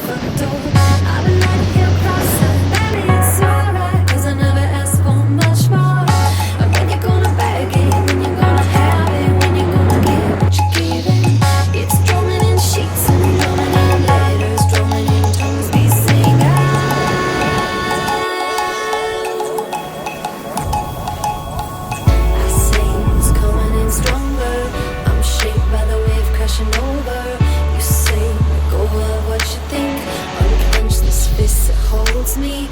front door. I've been letting you cross and baby it's alright, 'cause I never asked for much more. And when you're gonna beg it, when you're gonna have it, when you're gonna get what you're giving. It's drumming in sheets and drumming in letters, drumming in tongues we sing out. I say it's coming in stronger. I'm shaped by the wave crashing over. You say let go of what you think. Unclench this fist that holds me.